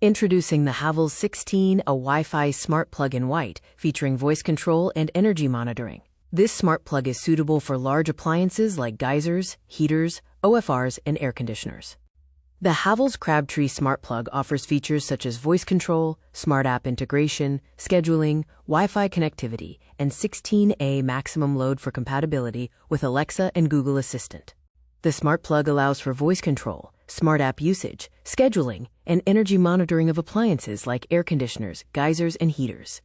Introducing the Havells 16, a Wi-Fi smart plug in white, featuring voice control and energy monitoring. This smart plug is suitable for large appliances like geysers, heaters, OFRs, and air conditioners. The Havells Crabtree Smart Plug offers features such as voice control, smart app integration, scheduling, Wi-Fi connectivity, and 16A maximum load for compatibility with Alexa and Google Assistant. The smart plug allows for voice control, smart app usage, scheduling, and energy monitoring of appliances like air conditioners, geysers, and heaters.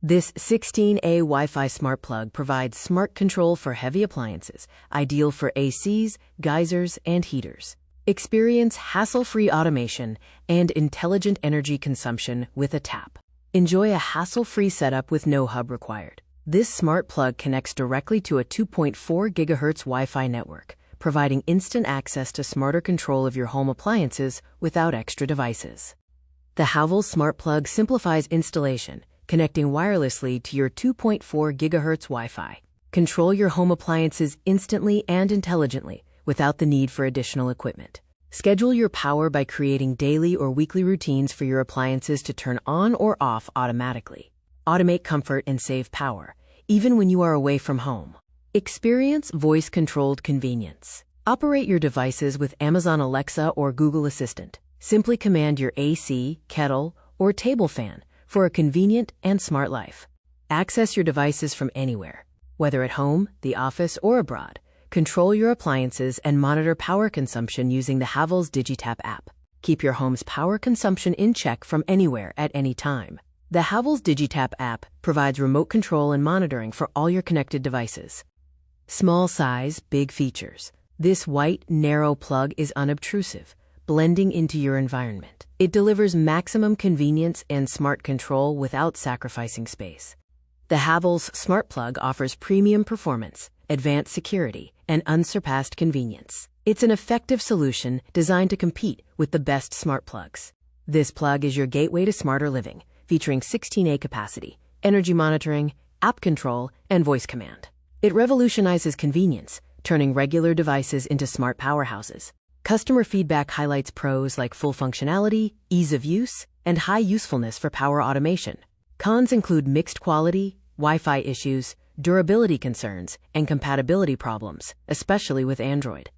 This 16A Wi-Fi smart plug provides smart control for heavy appliances, ideal for ACs, geysers, and heaters. Experience hassle-free automation and intelligent energy consumption with a tap. Enjoy a hassle-free setup with no hub required. This smart plug connects directly to a 2.4 GHz Wi-Fi network, providing instant access to smarter control of your home appliances without extra devices. The Havells Smart Plug simplifies installation, connecting wirelessly to your 2.4 GHz Wi-Fi. Control your home appliances instantly and intelligently, without the need for additional equipment. Schedule your power by creating daily or weekly routines for your appliances to turn on or off automatically. Automate comfort and save power, even when you are away from home. Experience voice-controlled convenience. Operate your devices with Amazon Alexa or Google Assistant. Simply command your AC, kettle, or table fan for a convenient and smart life. Access your devices from anywhere, whether at home, the office, or abroad. Control your appliances and monitor power consumption using the Havells DigiTap app. Keep your home's power consumption in check from anywhere at any time. The Havells DigiTap app provides remote control and monitoring for all your connected devices. Small size, big features. This white, narrow plug is unobtrusive, blending into your environment. It delivers maximum convenience and smart control without sacrificing space. The Havells Smart Plug offers premium performance, advanced security, and unsurpassed convenience. It's an effective solution designed to compete with the best smart plugs. This plug is your gateway to smarter living, featuring 16A capacity, energy monitoring, app control, and voice command. It revolutionizes convenience, turning regular devices into smart powerhouses. Customer feedback highlights pros like full functionality, ease of use, and high usefulness for power automation. Cons include mixed quality, Wi-Fi issues, durability concerns, and compatibility problems, especially with Android.